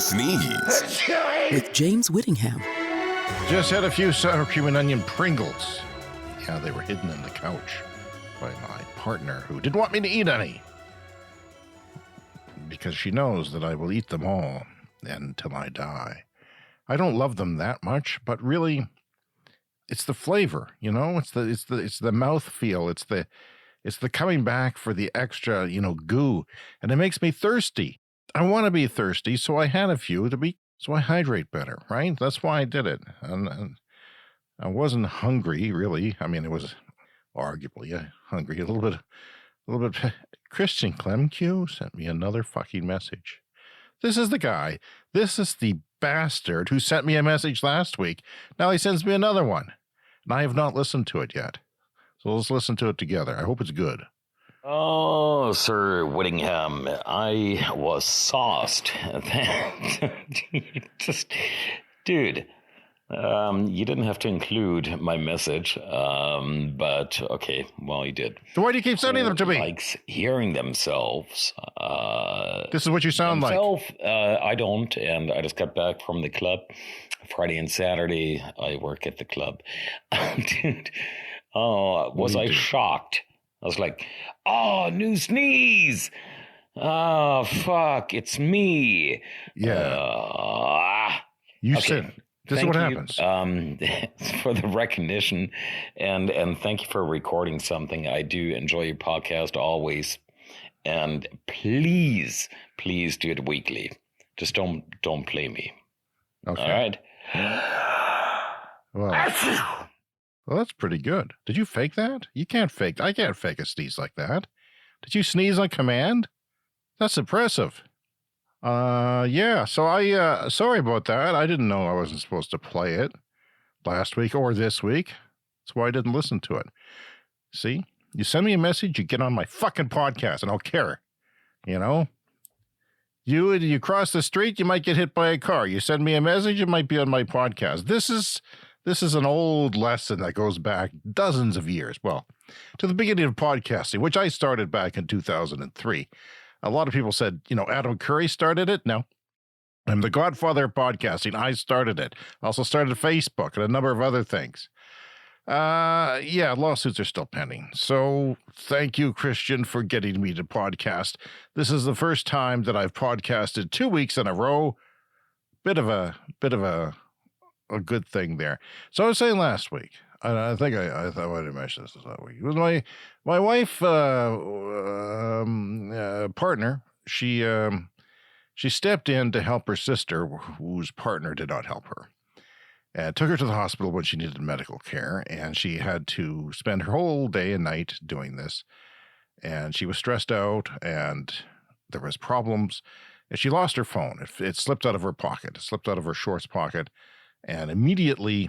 Sneeze with James Whittingham. Just had a few sour cream and onion Pringles. Yeah, they were hidden in the couch by my partner who didn't want me to eat any. Because she knows that I will eat them all until I die. I don't love them that much, but really, it's the flavor, you know? It's the mouthfeel. It's the coming back for the extra, goo. And it makes me thirsty. I want to be thirsty, so I had a few so I hydrate better, right? That's why I did it. And I wasn't hungry, really. I mean, it was arguably hungry a little bit. Christian Clemq sent me another fucking message. This is the guy. This is the bastard who sent me a message last week. Now he sends me another one. And I have not listened to it yet. So let's listen to it together. I hope it's good. Oh, Sir Whittingham, I was sauced. Dude, you didn't have to include my message, but okay, well, you did. So why do you keep sending them to me? Likes hearing themselves. This is what you sound like. I don't, and I just got back from the club. Friday and Saturday, I work at the club. Dude, was I shocked? I was like, oh, new sneeze. Oh, fuck, it's me. Yeah. You said, this is what happens. For the recognition, and thank you for recording something. I do enjoy your podcast always. And please do it weekly. Just don't play me. Okay. All right? Well, that's pretty good. Did you fake that? I can't fake a sneeze like that. Did you sneeze on command? That's impressive. Yeah, so sorry about that. I didn't know I wasn't supposed to play it last week or this week. That's why I didn't listen to it. See? You send me a message, you get on my fucking podcast, and I'll care. You know? You cross the street, you might get hit by a car. You send me a message, it might be on my podcast. This is an old lesson that goes back dozens of years. Well, to the beginning of podcasting, which I started back in 2003. A lot of people said, Adam Curry started it. No, I'm the godfather of podcasting. I started it. I also started Facebook and a number of other things. Yeah, lawsuits are still pending. So thank you, Christian, for getting me to podcast. This is the first time that I've podcasted 2 weeks in a row. Bit of a good thing there. So I was saying last week, and I think I thought I didn't mention this last week. It was my wife, partner. She stepped in to help her sister, whose partner did not help her. And took her to the hospital when she needed medical care, and she had to spend her whole day and night doing this. And she was stressed out, and there was problems. And she lost her phone. It slipped out of her pocket. It slipped out of her shorts pocket. And immediately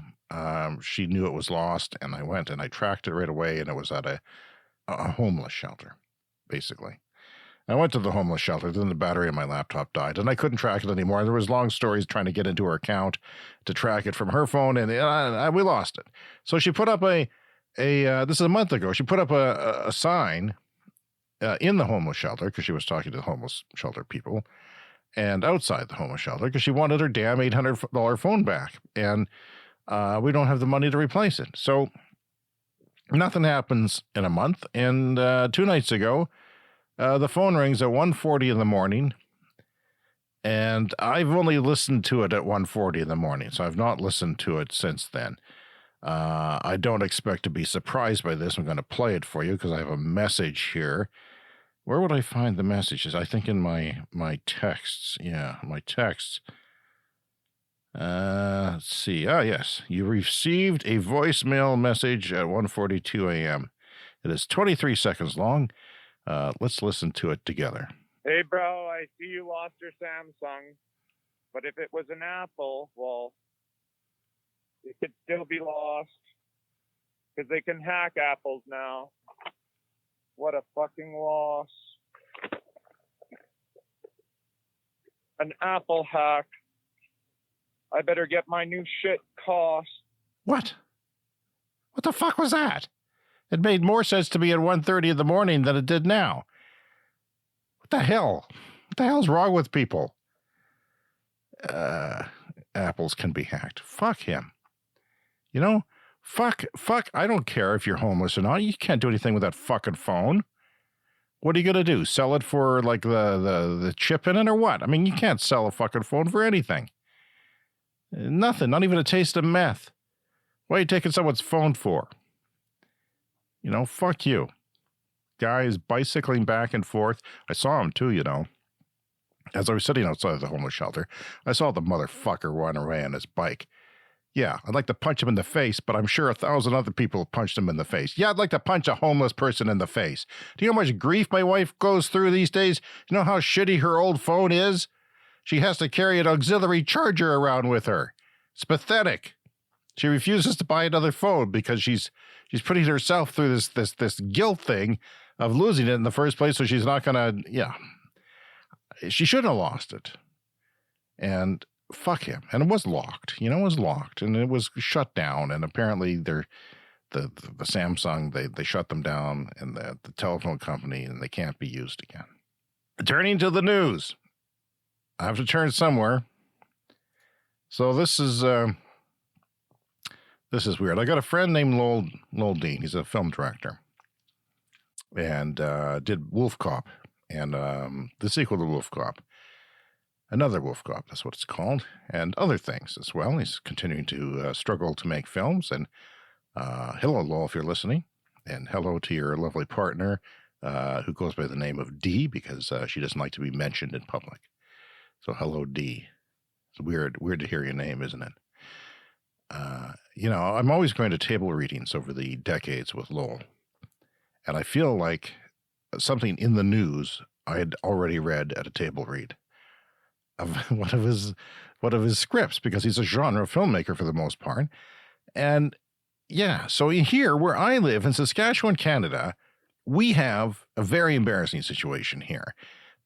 she knew it was lost, and I went and I tracked it right away, and it was at a homeless shelter, basically. I went to the homeless shelter, then the battery on my laptop died, and I couldn't track it anymore. There was long stories trying to get into her account to track it from her phone, and we lost it. So she put up this is a month ago, she put up a sign in the homeless shelter, because she was talking to the homeless shelter people, and outside the homeless shelter, because she wanted her damn $800 phone back, and we don't have the money to replace it. So nothing happens in a month, and 2 nights ago, the phone rings at 1:40 in the morning, and I've only listened to it at 1:40 in the morning, so I've not listened to it since then. I don't expect to be surprised by this. I'm going to play it for you because I have a message here. Where would I find the messages? I think in my texts. Yeah, my texts. Let's see. Ah, yes. You received a voicemail message at 1:42 a.m. It is 23 seconds long. Let's listen to it together. Hey, bro, I see you lost your Samsung, but if it was an Apple, well, it could still be lost because they can hack Apples now. What a fucking loss. An Apple hack. I better get my new shit cost. What? What the fuck was that? It made more sense to me at 1:30 in the morning than it did now. What the hell? What the hell's wrong with people? apples can be hacked. Fuck him. You know, fuck. I don't care if you're homeless or not. You can't do anything with that fucking phone. What are you going to do? Sell it for like the chip in it or what? I mean, you can't sell a fucking phone for anything. Nothing, not even a taste of meth. What are you taking someone's phone for? You know, fuck you. Guy is bicycling back and forth. I saw him too, you know. As I was sitting outside the homeless shelter, I saw the motherfucker run away on his bike. Yeah, I'd like to punch him in the face, but I'm sure 1,000 other people have punched him in the face. Yeah, I'd like to punch a homeless person in the face. Do you know how much grief my wife goes through these days? You know how shitty her old phone is? She has to carry an auxiliary charger around with her. It's pathetic. She refuses to buy another phone because she's putting herself through this guilt thing of losing it in the first place, so she's not gonna, she shouldn't have lost it. And fuck him. And it was locked, it was locked and it was shut down. And apparently the Samsung, they shut them down, and the telephone company, and they can't be used again. Turning to the news. I have to turn somewhere. So this is weird. I got a friend named Lowell Dean. He's a film director. And did Wolf Cop, and the sequel to Wolf Cop. Another Wolf Cop, that's what it's called, and other things as well. He's continuing to struggle to make films. And hello, Lowell, if you're listening. And hello to your lovely partner, who goes by the name of Dee, because she doesn't like to be mentioned in public. So hello, Dee. It's weird to hear your name, isn't it? I'm always going to table readings over the decades with Lowell. And I feel like something in the news I had already read at a table read of one of his scripts, because he's a genre filmmaker for the most part. And yeah, so here where I live in Saskatchewan, Canada, we have a very embarrassing situation here.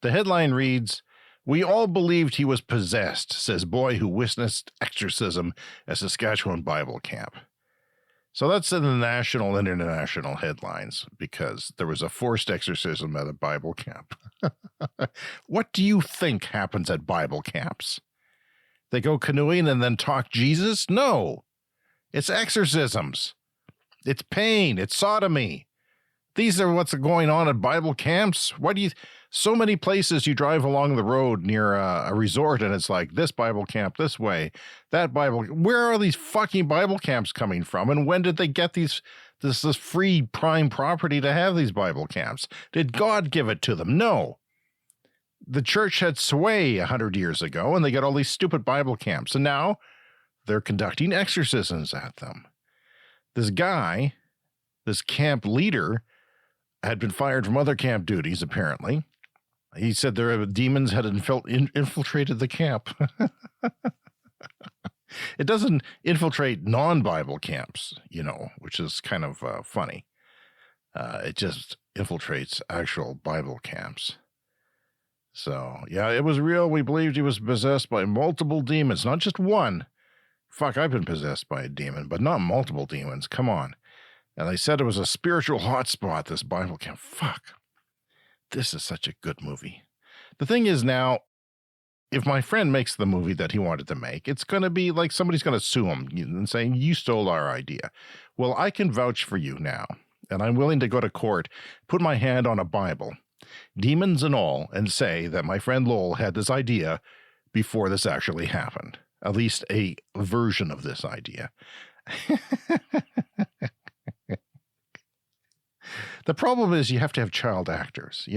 The headline reads, "We all believed he was possessed, says boy who witnessed exorcism at Saskatchewan Bible camp." So that's in the national and international headlines, because there was a forced exorcism at a Bible camp. What do you think happens at Bible camps? They go canoeing and then talk Jesus? No, it's exorcisms. It's pain. It's sodomy. These are what's going on at Bible camps. So many places you drive along the road near a resort, and it's like this Bible camp this way, that Bible. Where are these fucking Bible camps coming from? And when did they get this free prime property to have these Bible camps? Did God give it to them? No. The church had sway 100 years ago, and they got all these stupid Bible camps, and now they're conducting exorcisms at them. This guy, this camp leader, had been fired from other camp duties, apparently. He said their demons had infiltrated the camp. It doesn't infiltrate non-Bible camps, which is kind of funny. It just infiltrates actual Bible camps. So, yeah, it was real. We believed he was possessed by multiple demons, not just one. Fuck, I've been possessed by a demon, but not multiple demons. Come on. And they said it was a spiritual hotspot, this Bible camp. Fuck. This is such a good movie. The thing is now, if my friend makes the movie that he wanted to make, it's going to be like somebody's going to sue him and saying, you stole our idea. Well, I can vouch for you now, and I'm willing to go to court, put my hand on a Bible, demons and all, and say that my friend Lowell had this idea before this actually happened. At least a version of this idea. The problem is you have to have child actors,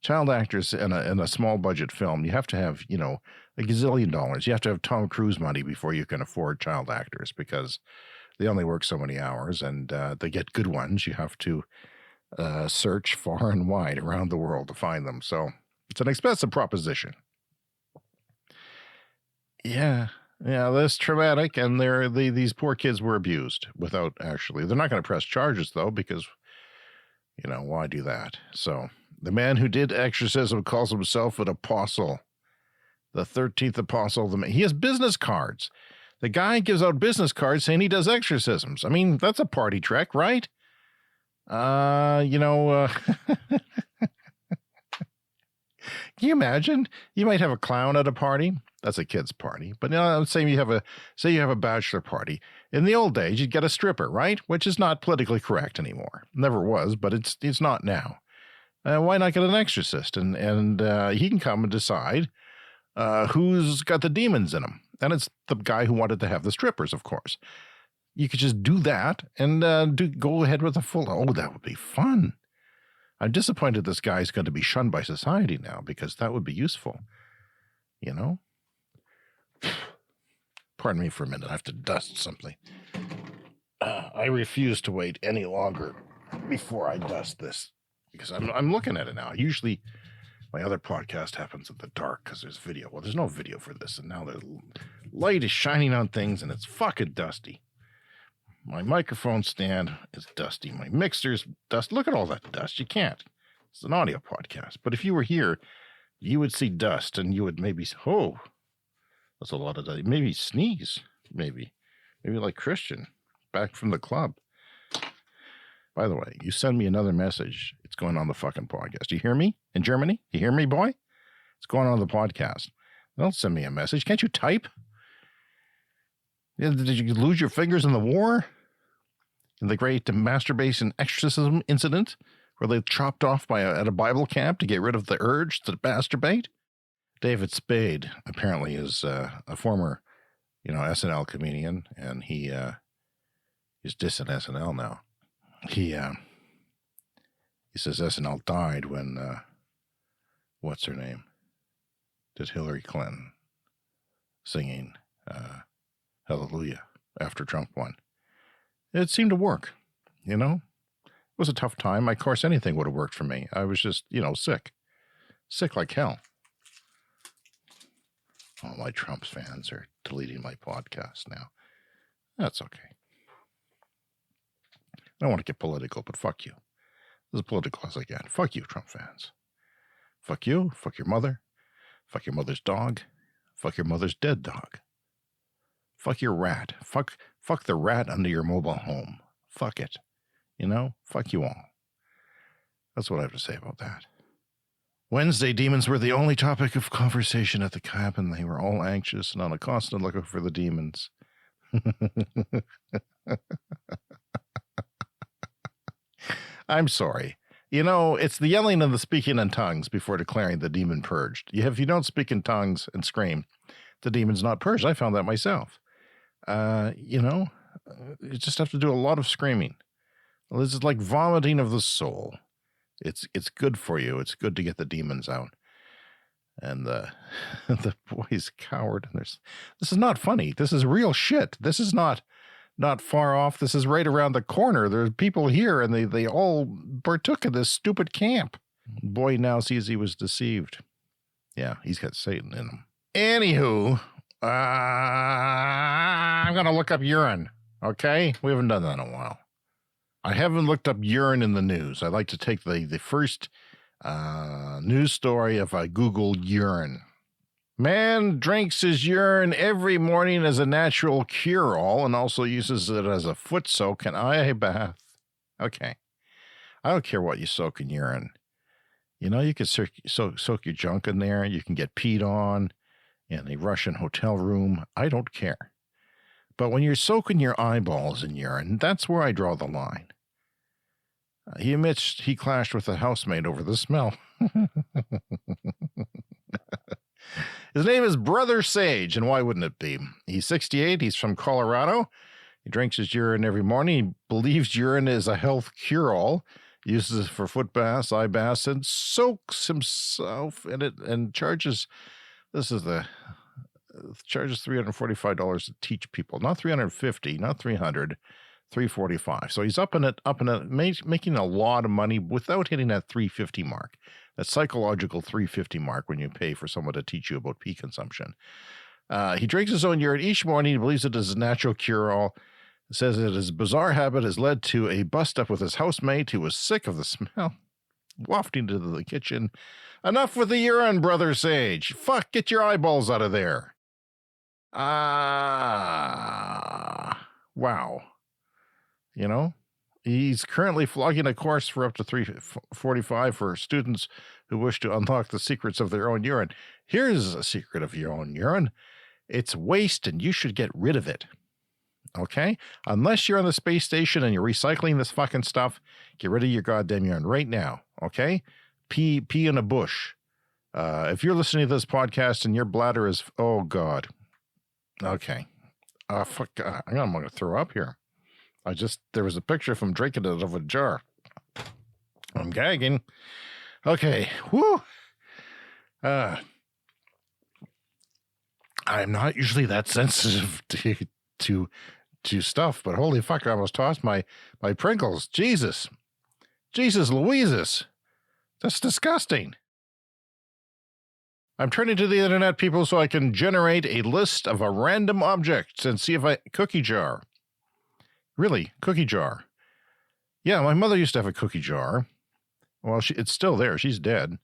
child actors in a small budget film. You have to have, a gazillion dollars. You have to have Tom Cruise money before you can afford child actors, because they only work so many hours, and they get good ones. You have to search far and wide around the world to find them. So it's an expensive proposition. Yeah, that's traumatic, and these poor kids were abused without actually. They're not going to press charges, though, because, why do that? So the man who did exorcism calls himself an apostle, the 13th apostle. He has business cards. The guy gives out business cards saying he does exorcisms. I mean, that's a party trick, right? Can you imagine? You might have a clown at a party. That's a kid's party. But I'm saying you have a bachelor party. In the old days, you'd get a stripper, right? Which is not politically correct anymore. Never was, but it's not now. Why not get an exorcist? And he can come and decide who's got the demons in him. And it's the guy who wanted to have the strippers, of course. You could just do that and go ahead with a full. Oh, that would be fun. I'm disappointed this guy's going to be shunned by society now, because that would be useful. You know? Pardon me for a minute. I have to dust something. I refuse to wait any longer before I dust this, because I'm looking at it now. Usually my other podcast happens in the dark because there's video. Well, there's no video for this, and now the light is shining on things, and it's fucking dusty. My microphone stand is dusty. My mixer's dust. Look at all that dust. You can't. It's an audio podcast. But if you were here, you would see dust, and you would maybe, oh, that's a lot of dust. Maybe sneeze. Maybe like Christian back from the club. By the way, you send me another message. It's going on the fucking podcast. You hear me in Germany? You hear me, boy? It's going on the podcast. Don't send me a message. Can't you type? Did you lose your fingers in the war? In the great masturbation exorcism incident where they chopped off at a Bible camp to get rid of the urge to masturbate? David Spade apparently is a former, SNL comedian, and he's dissing SNL now. He says SNL died when what's her name? Did Hillary Clinton singing Hallelujah after Trump won. It seemed to work, It was a tough time. Of course, anything would have worked for me. I was just, sick like hell. All my Trump fans are deleting my podcast now. That's okay. I don't want to get political, but fuck you. As political as I can. Fuck you, Trump fans. Fuck you. Fuck your mother. Fuck your mother's dog. Fuck your mother's dead dog. Fuck your rat. Fuck the rat under your mobile home. Fuck it. Fuck you all. That's what I have to say about that. Wednesday, demons were the only topic of conversation at the cabin. They were all anxious and on a constant lookout for the demons. I'm sorry. It's the yelling and the speaking in tongues before declaring the demon purged. If you don't speak in tongues and scream, the demon's not purged. I found that myself. You just have to do a lot of screaming. This is like vomiting of the soul. It's good for you. It's good to get the demons out. And the boy's cowered. And this is not funny. This is real shit. This is not far off. This is right around the corner. There's people here, and they all partook in this stupid camp. The boy now sees he was deceived. Yeah, he's got Satan in him. Anywho, I'm going to look up urine, okay? We haven't done that in a while. I haven't looked up urine in the news. I like to take the first news story if I Google urine. Man drinks his urine every morning as a natural cure-all and also uses it as a foot soak and eye bath. Okay. I don't care what you soak in urine. You can soak your junk in there. You can get peed on in a Russian hotel room. I don't care. But when you're soaking your eyeballs in urine, that's where I draw the line. He admits he clashed with a housemate over the smell. His name is Brother Sage, and why wouldn't it be? He's 68. He's from Colorado. He drinks his urine every morning. He believes urine is a health cure-all. Uses it for foot baths, eye baths, and soaks himself in it and charges $345 to teach people. Not $350, not $300, $345. So he's up in it, making a lot of money without hitting that $350 mark. That psychological $350 mark when you pay for someone to teach you about pee consumption. He drinks his own urine each morning. He believes it is a natural cure-all. Says that his bizarre habit has led to a bust-up with his housemate who was sick of the smell, wafting to the kitchen. Enough with the urine, Brother Sage. Fuck, get your eyeballs out of there. Wow. He's currently flogging a course for up to 345 for students who wish to unlock the secrets of their own urine. Here's a secret of your own urine. It's waste and you should get rid of it. Okay? Unless you're on the space station and you're recycling this fucking stuff, get rid of your goddamn urine right now. Okay? Pee in a bush. If you're listening to this podcast and your bladder is, oh God. Okay. Fuck. I'm going to throw up here. There was a picture of him drinking it out of a jar. I'm gagging. Okay. Whoo. I'm not usually that sensitive to stuff, but holy fuck, I almost tossed my Pringles. Jesus Louises. That's disgusting. I'm turning to the internet, people, so I can generate a list of a random objects and see if cookie jar. Really, cookie jar. Yeah, my mother used to have a cookie jar. Well, it's still there. She's dead.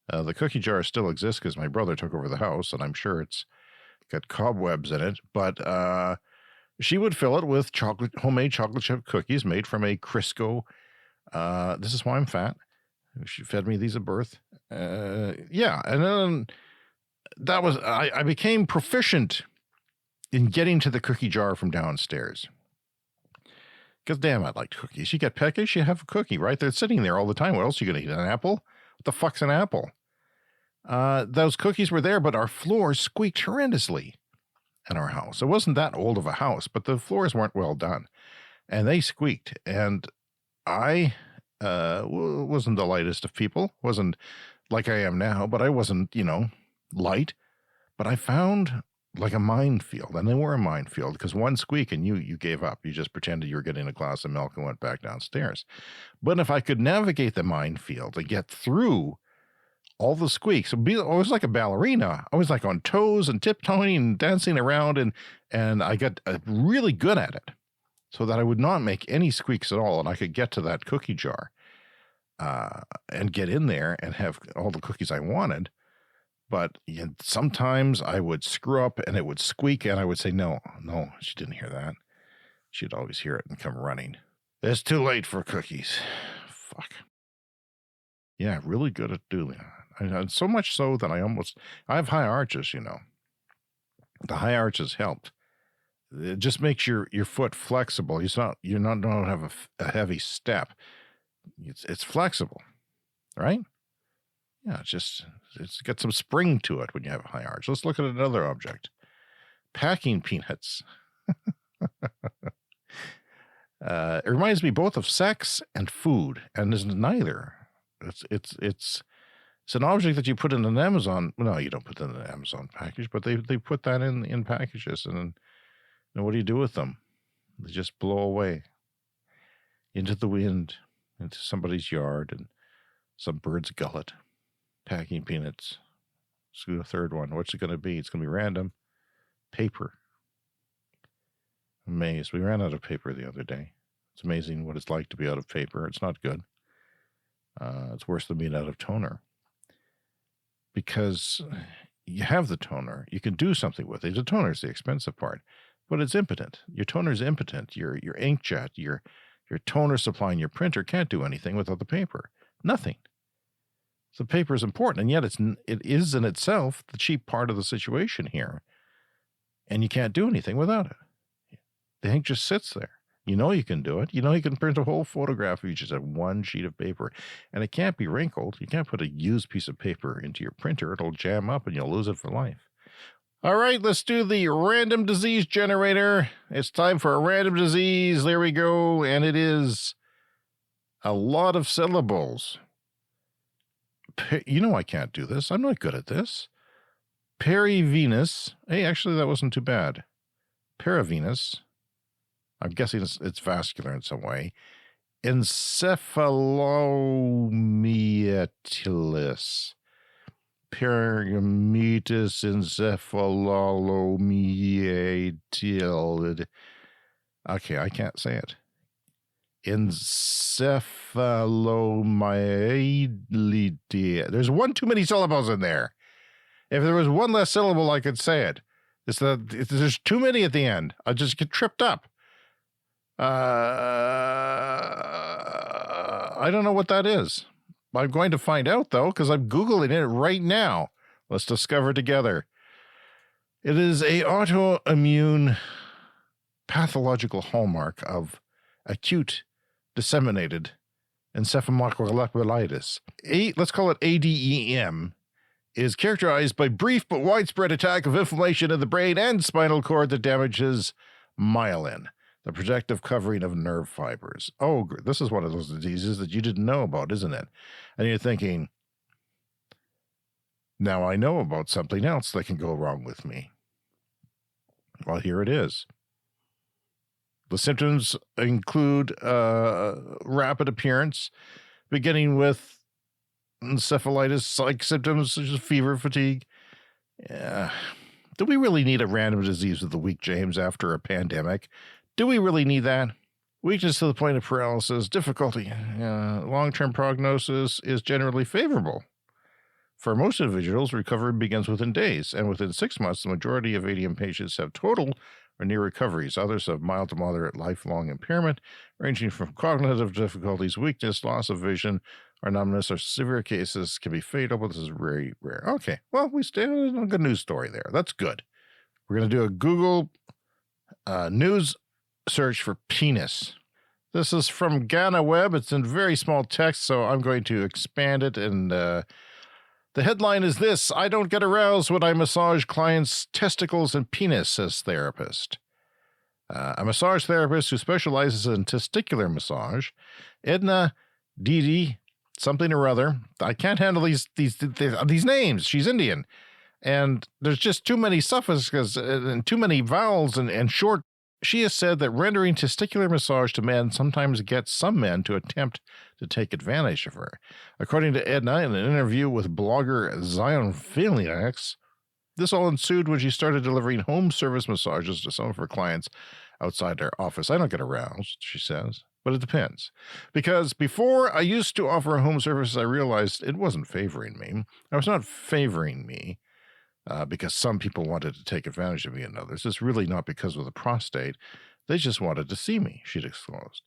The cookie jar still exists because my brother took over the house, and I'm sure it's got cobwebs in it. But she would fill it with homemade chocolate chip cookies made from a Crisco. This is why I'm fat. She fed me these at birth. Yeah, and then I became proficient in getting to the cookie jar from downstairs. Because damn, I liked cookies. You get peckish, you have a cookie, right? They're sitting there all the time. What else are you going to eat? An apple? What the fuck's an apple? Those cookies were there, but our floors squeaked horrendously in our house. It wasn't that old of a house, but the floors weren't well done. And they squeaked. And I wasn't the lightest of people. Wasn't like I am now, but I wasn't, light. But I found like a minefield, and they were a minefield because one squeak and you gave up. You just pretended you were getting a glass of milk and went back downstairs. But if I could navigate the minefield and get through all the squeaks, I was like a ballerina. I was like on toes and tiptoeing and dancing around, and I got really good at it so that I would not make any squeaks at all, and I could get to that cookie jar and get in there and have all the cookies I wanted. But sometimes I would screw up and it would squeak and I would say, no, she didn't hear that. She'd always hear it and come running. It's too late for cookies. Fuck. Yeah, really good at doing that. So much so that I have high arches, The high arches helped. It just makes your foot flexible. You don't have a heavy step. It's flexible, right? Yeah, it's got some spring to it when you have a high arch. Let's look at another object. Packing peanuts. It reminds me both of sex and food, and is neither. It's an object that you put in an Amazon. No, you don't put it in an Amazon package, but they put that in packages, and then what do you do with them? They just blow away into the wind, into somebody's yard, and some bird's gullet. Packing peanuts. Let's do a third one. What's it going to be? It's going to be random. Paper. Amazed. We ran out of paper the other day. It's amazing what it's like to be out of paper. It's not good. It's worse than being out of toner. Because you have the toner. You can do something with it. The toner is the expensive part. But it's impotent. Your toner is impotent. Your inkjet, your toner supply in your printer can't do anything without the paper. Nothing. So paper is important, and yet it is in itself the cheap part of the situation here. And you can't do anything without it. The ink just sits there. You can do it. You can print a whole photograph of you just at one sheet of paper. And it can't be wrinkled. You can't put a used piece of paper into your printer. It'll jam up and you'll lose it for life. All right, let's do the random disease generator. It's time for a random disease. There we go. And it is a lot of syllables. I can't do this. I'm not good at this. Perivenous. Hey, actually, that wasn't too bad. Paravenous. I'm guessing it's vascular in some way. Encephalomyelitis. Perimetus encephalomyelitis. Okay, I can't say it. Encephalomyelitis. There's one too many syllables in there. If there was one less syllable, I could say it. There's too many at the end. I just get tripped up. I don't know what that is. I'm going to find out, though, because I'm Googling it right now. Let's discover together. It is a autoimmune pathological hallmark of acute disseminated encephalomyelitis. Let's call it ADEM, is characterized by brief but widespread attack of inflammation in the brain and spinal cord that damages myelin, the protective covering of nerve fibers. Oh, this is one of those diseases that you didn't know about, isn't it? And you're thinking, now I know about something else that can go wrong with me. Well, here it is. The symptoms include rapid appearance, beginning with encephalitis-like symptoms such as fever, fatigue. Do we really need a random disease of the week, James, after a pandemic? Do we really need that? Weakness to the point of paralysis, difficulty. Long-term prognosis is generally favorable. For most individuals, recovery begins within days, and within 6 months, the majority of ADM patients have total or near recoveries. Others have mild to moderate lifelong impairment, ranging from cognitive difficulties, weakness, loss of vision, or numbness, or severe cases can be fatal, but this is very rare. Okay, well, we stand on a good news story there. That's good. We're going to do a Google news search for penis. This is from Ghana Web. It's in very small text, so I'm going to expand it. And the headline is this: I don't get aroused when I massage clients' testicles and penis, says therapist. A massage therapist who specializes in testicular massage, Edna Didi, something or other. I can't handle these names. She's Indian. And there's just too many suffixes and too many vowels and short. She has said that rendering testicular massage to men sometimes gets some men to attempt to take advantage of her. According to Edna, in an interview with blogger Zion Felix, this all ensued when she started delivering home service massages to some of her clients outside her office. I don't get aroused, she says, but it depends. Because before I used to offer home service, I realized it wasn't favoring me. I was not favoring me. Because some people wanted to take advantage of me and others. It's really not because of the prostate. They just wanted to see me, she disclosed.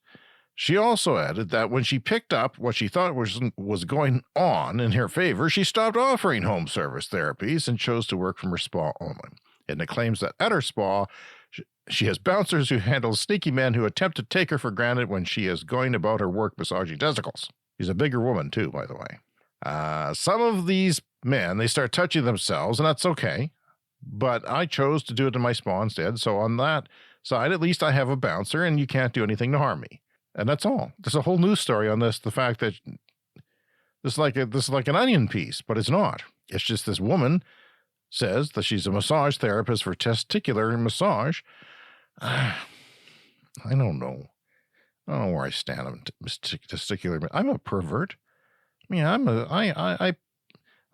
She also added that when she picked up what she thought was going on in her favor, she stopped offering home service therapies and chose to work from her spa only. Edna claims that at her spa, she has bouncers who handle sneaky men who attempt to take her for granted when she is going about her work massaging testicles. She's a bigger woman, too, by the way. Some of these men, they start touching themselves, and that's okay. But I chose to do it in my spa instead. So on that side, at least I have a bouncer, and you can't do anything to harm me. And that's all. There's a whole news story on this. The fact that this is like an onion piece, but it's not. It's just this woman says that she's a massage therapist for testicular massage. I don't know. I don't know where I stand on testicular. I'm a pervert. I mean,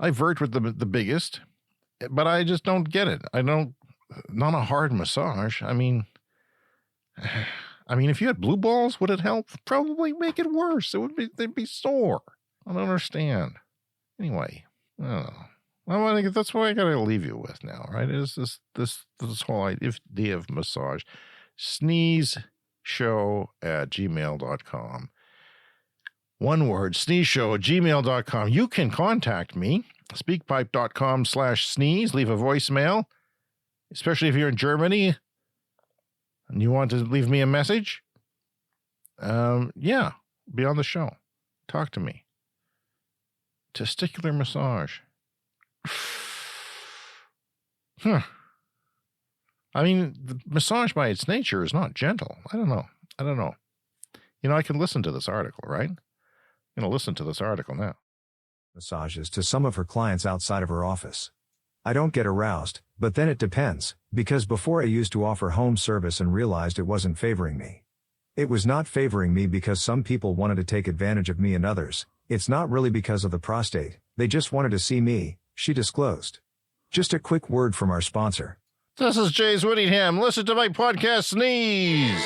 I vert with the biggest, but I just don't get it. Not a hard massage. I mean, if you had blue balls, would it help? Probably make it worse. They'd be sore. I don't understand. Anyway, I don't know. Well, I think that's what I gotta leave you with now, right? Is this whole idea of massage? sneezeshow@gmail.com. One word, sneezeshow@gmail.com. You can contact me, speakpipe.com/sneeze. Leave a voicemail, especially if you're in Germany and you want to leave me a message. Yeah, be on the show. Talk to me. Testicular massage. I mean, the massage by its nature is not gentle. I don't know. You know, I can listen to this article, right? I'm going to listen to this article now. Massages to some of her clients outside of her office. I don't get aroused, but then it depends, because before I used to offer home service and realized it wasn't favoring me. It was not favoring me because some people wanted to take advantage of me and others. It's not really because of the prostate, they just wanted to see me, she disclosed. Just a quick word from our sponsor. This is James Whittingham. Listen to my podcast, Sneeze.